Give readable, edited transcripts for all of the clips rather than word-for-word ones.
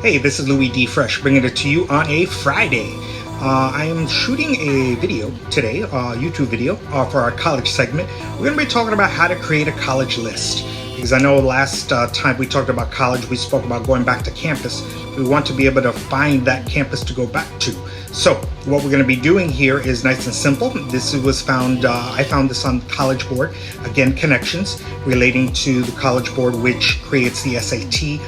Hey, this is Louis D. Fresh, bringing it to you on a Friday. I am shooting a video today, a YouTube video for our college segment. We're going to be talking about how to create a college list. Because I know last time we talked about college, we spoke about going back to campus. We want to be able to find that campus to go back to. So what we're going to be doing here is nice and simple. This was found, I found this on College Board. Again, connections relating to the College Board, which creates the SAT.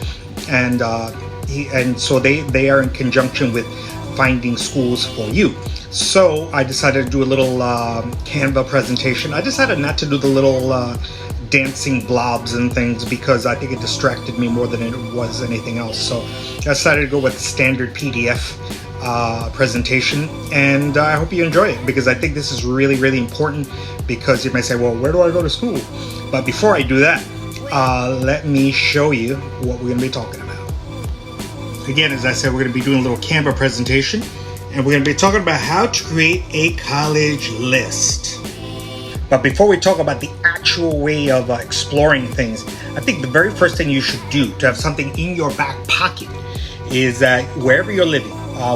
And so they are in conjunction with finding schools for you. So I decided to do a little Canva presentation. I decided not to do the little dancing blobs and things because I think it distracted me more than it was anything else. So I decided to go with the standard PDF presentation, and I hope you enjoy it because I think this is really, really important. Because you may say, well, where do I go to school? But before I do that, let me show you what we're going to be talking about. Again, as I said, we're going to be doing a little Canva presentation, and we're going to be talking about how to create a college list. But before we talk about the actual way of exploring things, I think the very first thing you should do to have something in your back pocket is that wherever you're living,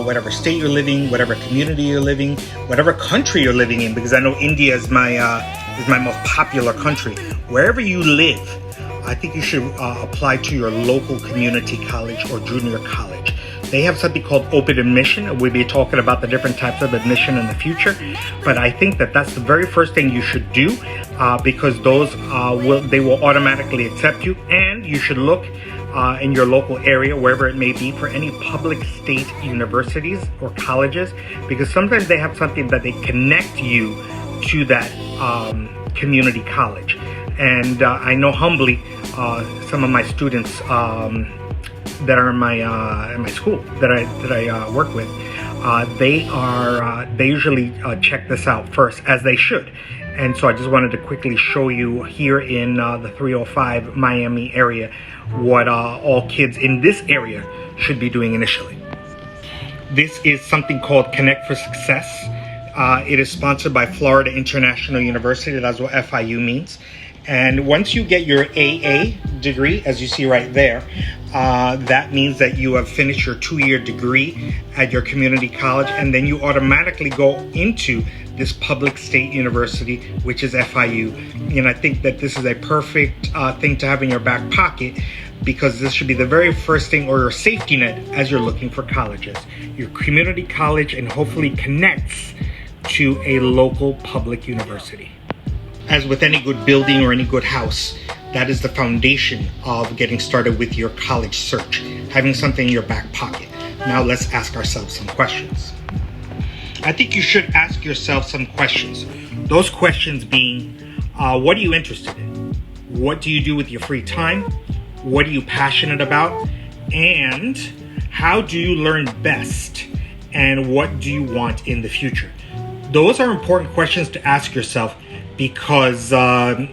whatever state you're living, whatever community you're living, whatever country you're living in, because I know India is my most popular country. Wherever you live, I think you should apply to your local community college or junior college. They have something called open admission. We'll be talking about the different types of admission in the future. But I think that that's the very first thing you should do because those will automatically accept you. And you should look in your local area, wherever it may be, for any public state universities or colleges, because sometimes they have something that they connect you to that community college. And I know humbly some of my students that are in my school that I work with. They usually check this out first, as they should. And so I just wanted to quickly show you here in the 305 Miami area what all kids in this area should be doing initially. This is something called Connect for Success. It is sponsored by Florida International University. That's what FIU means. And once you get your AA degree, as you see right there, that means that you have finished your 2-year degree at your community college, and then you automatically go into this public state university, which is FIU. And I think that this is a perfect thing to have in your back pocket, because this should be the very first thing, or your safety net, as you're looking for colleges. Your community college, and hopefully connects to a local public university. As with any good building or any good house, that is the foundation of getting started with your college search, having something in your back pocket. Now let's ask ourselves some questions. I think you should ask yourself some questions. Those questions being, what are you interested in? What do you do with your free time? What are you passionate about? And how do you learn best? And what do you want in the future? Those are important questions to ask yourself, because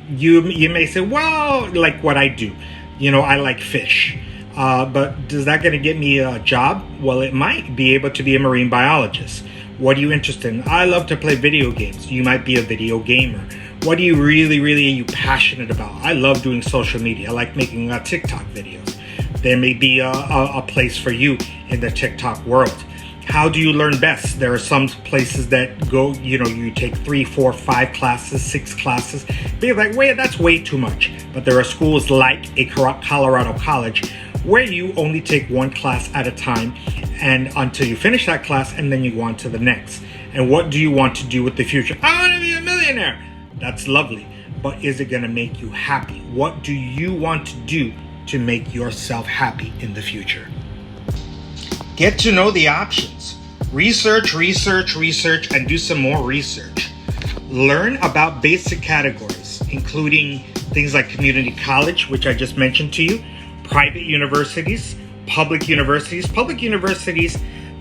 you may say, well, like what I do, I like fish, but is that going to get me a job? Well, it might be able to be a marine biologist. What are you interested in? I love to play video games. You might be a video gamer. What are you really are you passionate about? I love doing social media. I like making TikTok videos. There may be a place for you in the TikTok world. How do you learn best? There are some places that go, you take 3, 4, 5 classes, 6 classes. Be like, wait, that's way too much. But there are schools like a Colorado college where you only take 1 class at a time, and until you finish that class, and then you go on to the next. And what do you want to do with the future? I want to be a millionaire. That's lovely. But is it going to make you happy? What do you want to do to make yourself happy in the future? Get to know the options. Research, and do some more research. Learn about basic categories, including things like community college, which I just mentioned to you, private universities, public universities. Public universities,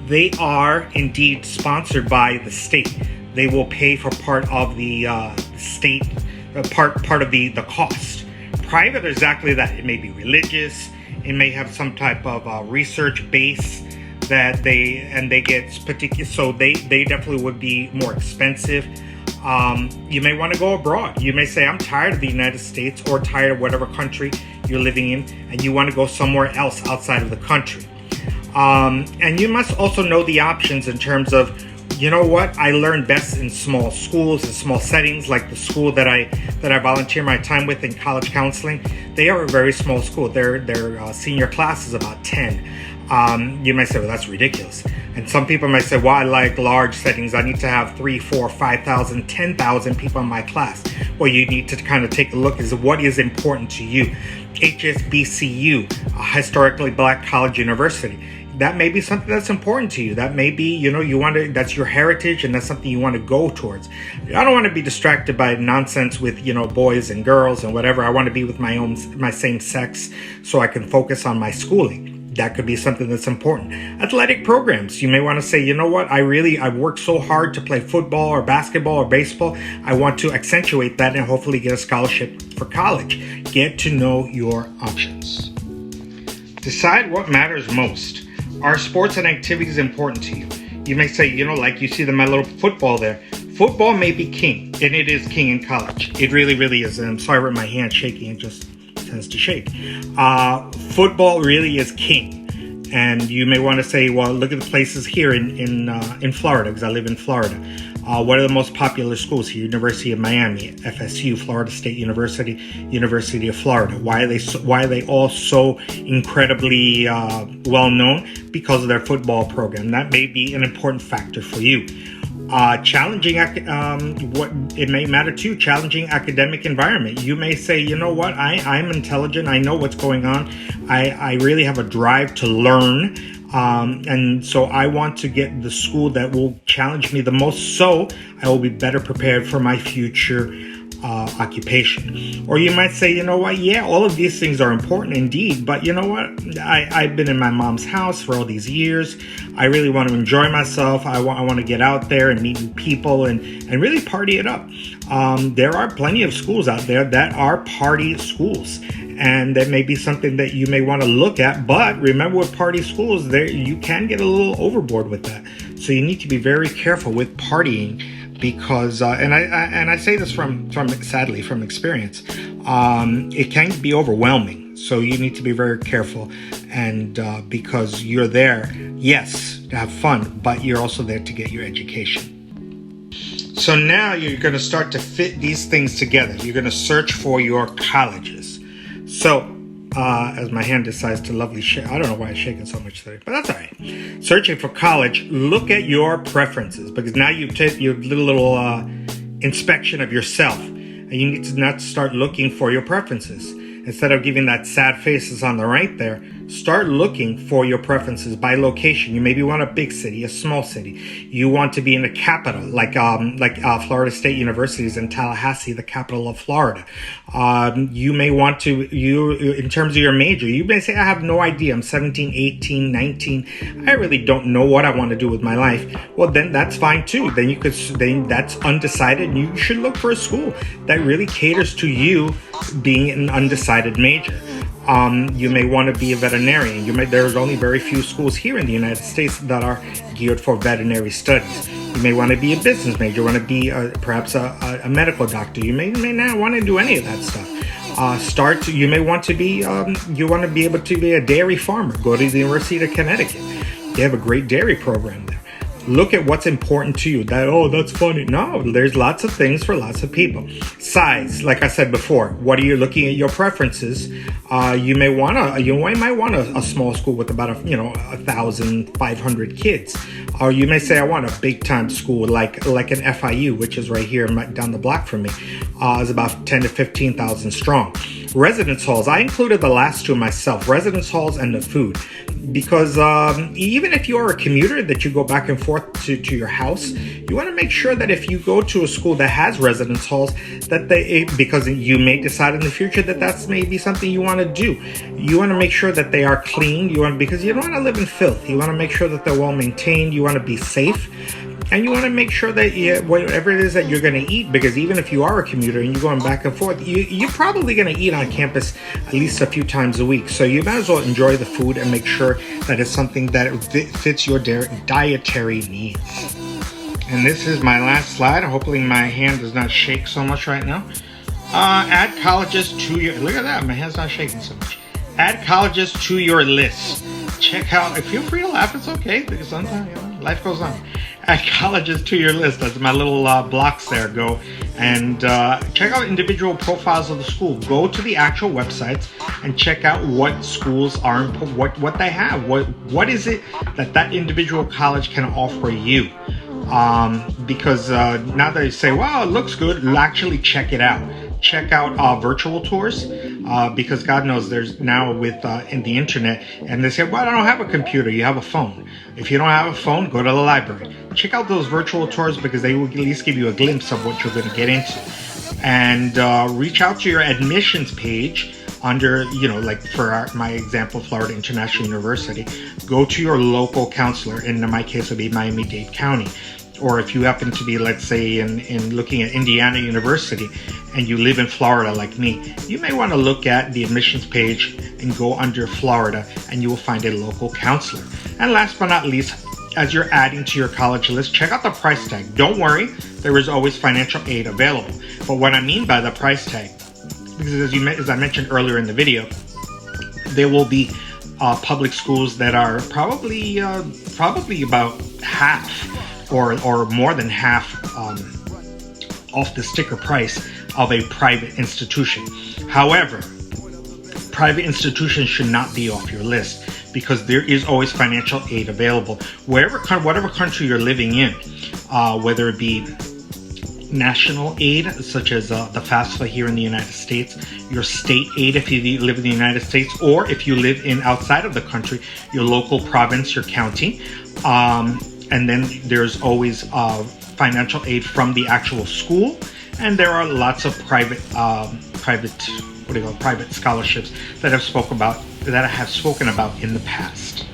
they are indeed sponsored by the state. They will pay for part of the state, part of the cost. Private is exactly that. It may be religious. It may have some type of research base that they get particular, so they definitely would be more expensive. You may want to go abroad. You may say, I'm tired of the United States or tired of whatever country you're living in, and you want to go somewhere else outside of the country. And you must also know the options in terms of, you know what, I learn best in small schools, in small settings, like the school that I volunteer my time with in college counseling. They are a very small school. Their senior class is about 10. You might say, well, that's ridiculous. And some people might say, well, I like large settings. I need to have 3, 4, 5,000, 10,000 people in my class. Well, you need to kind of take a look at what is important to you. HSBCU, a historically black college university. That may be something that's important to you. That may be, that's your heritage and that's something you want to go towards. I don't want to be distracted by nonsense with, boys and girls and whatever. I want to be with my same sex so I can focus on my schooling. That could be something that's important. Athletic programs. You may want to say, you know what, I've worked so hard to play football or basketball or baseball. I want to accentuate that and hopefully get a scholarship for college. Get to know your options. Decide what matters most. Are sports and activities important to you? You may say, like you see my little football there. Football may be king, and it is king in college. It really, really is. And I'm sorry with my hand shaking. It just tends to shake. Football really is king. And you may want to say, well, look at the places here in Florida, because I live in Florida. What are the most popular schools here? University of Miami, FSU, Florida State University, University of Florida. Why are they all so incredibly well known? Because of their football program. That may be an important factor for you. Challenging, what it may matter to you, challenging academic environment. You may say, you know what, I'm intelligent. I know what's going on. I really have a drive to learn. And so I want to get the school that will challenge me the most so I will be better prepared for my future occupation. Or you might say, you know what, yeah, all of these things are important indeed, but you know what, I've been in my mom's house for all these years. I really want to enjoy myself. I want to get out there and meet new people and really party it up. There are plenty of schools out there that are party schools. And that may be something that you may want to look at. But remember, with party schools, there you can get a little overboard with that. So you need to be very careful with partying, because and I say this from sadly from experience, it can be overwhelming. So you need to be very careful, and because you're there, yes, to have fun, but you're also there to get your education. So now you're going to start to fit these things together. You're going to search for your colleges. So, as my hand decides to lovely shake, I don't know why it's shaking so much today, but that's all right. Searching for college, look at your preferences, because now you take your little inspection of yourself, and you need to not start looking for your preferences. Instead of giving that sad faces on the right there, start looking for your preferences by location. You maybe want a big city, a small city. You want to be in the capital, like Florida State University is in Tallahassee, the capital of Florida. You may want to, in terms of your major, you may say, I have no idea. I'm 17, 18, 19. I really don't know what I want to do with my life. Well, then that's fine too. Then that's undecided. And you should look for a school that really caters to you being an undecided major. You may want to be a veterinarian. There's only very few schools here in the United States that are geared for veterinary studies. You may want to be a business major, want to be perhaps a medical doctor. You may not want to do any of that stuff. You may want to be, you want to be able to be a dairy farmer. Go to the University of Connecticut. They have a great dairy program there. Look at what's important to you. That's funny. No, there's lots of things for lots of people. Size, like I said before, what are you looking at your preferences? You might want a small school with about 1,500 kids. Or you may say, I want a big time school like an FIU, which is right here down the block from me. Is about 10 to 15,000 strong. Residence halls, I included the last two myself, residence halls and the food. Because even if you are a commuter that you go back and forth to your house, you want to make sure that if you go to a school that has residence halls, because you may decide in the future that that's maybe something you want to do. You want to make sure that they are clean. Because you don't want to live in filth. You want to make sure that they're well maintained. You want to be safe. And you want to make sure that whatever it is that you're going to eat, because even if you are a commuter and you're going back and forth, you're probably going to eat on campus at least a few times a week. So you might as well enjoy the food and make sure that it's something that fits your dietary needs. And this is my last slide. Hopefully my hand does not shake so much right now. Add colleges to your... Look at that. My hand's not shaking so much. Add colleges to your list. check out, feel free to laugh, it's okay, because sometimes, life goes on. Add colleges to your list. That's my little blocks there. Go and check out individual profiles of the school. Go to the actual websites and check out what schools are, what they have. What is it that individual college can offer you? Because now that you say, wow, it looks good, actually check it out. Check out virtual tours, because God knows there's now with in the internet, and they say, well, I don't have a computer. You have a phone. If you don't have a phone, go to the library. Check out those virtual tours, because they will at least give you a glimpse of what you're going to get into. And reach out to your admissions page under, like for my example, Florida International University. Go to your local counselor. In my case, it would be Miami-Dade County. Or if you happen to be, let's say, in looking at Indiana University and you live in Florida like me, you may want to look at the admissions page and go under Florida, and you will find a local counselor. And last but not least, as you're adding to your college list, check out the price tag. Don't worry, there is always financial aid available. But what I mean by the price tag, because as I mentioned earlier in the video, there will be public schools that are probably about half or more than half off the sticker price of a private institution. However, private institutions should not be off your list, because there is always financial aid available. Whatever country you're living in, whether it be national aid, such as the FAFSA here in the United States, your state aid if you live in the United States, or if you live in outside of the country, your local province, your county. And then there's always financial aid from the actual school, and there are lots of private scholarships that I have spoken about in the past.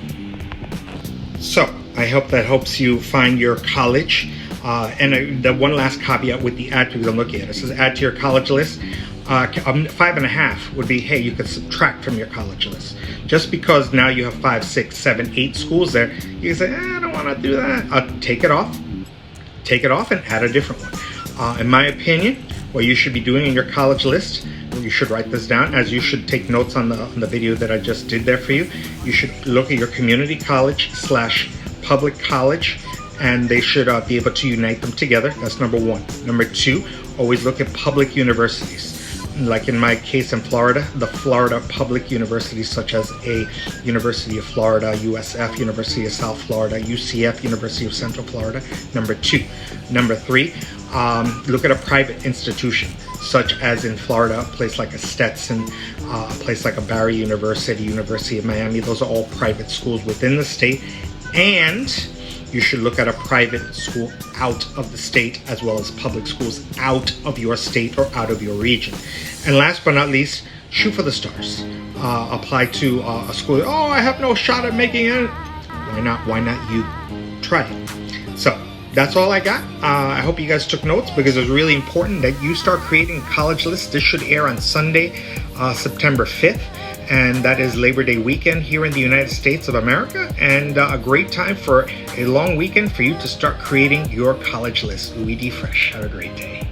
So I hope that helps you find your college. And the one last caveat with the add, because I'm looking at it, says add to your college list. 5.5 would be, hey, you could subtract from your college list. Just because now you have 5, 6, 7, 8 schools there, you can say, I don't want to do that. Take it off and add a different one. In my opinion, what you should be doing in your college list, you should write this down, as you should take notes on the video that I just did there for you. You should look at your community college / public college, and they should be able to unite them together. That's number one. Number two, always look at public universities. Like in my case in Florida, the Florida public universities, such as a University of Florida, USF, University of South Florida, UCF, University of Central Florida, number two. Number three, look at a private institution, such as in Florida, a place like a Stetson, a place like a Barry University, University of Miami. Those are all private schools within the state. And you should look at a private school out of the state, as well as public schools out of your state or out of your region. And last but not least, shoot for the stars. Apply to a school. Oh, I have no shot at making it. Why not? Why not you try it? So that's all I got. I hope you guys took notes, because it's really important that you start creating college lists. This should air on Sunday, September 5th. And that is Labor Day weekend here in the United States of America, and a great time for a long weekend for you to start creating your college list. Louis D. Fresh. Have a great day.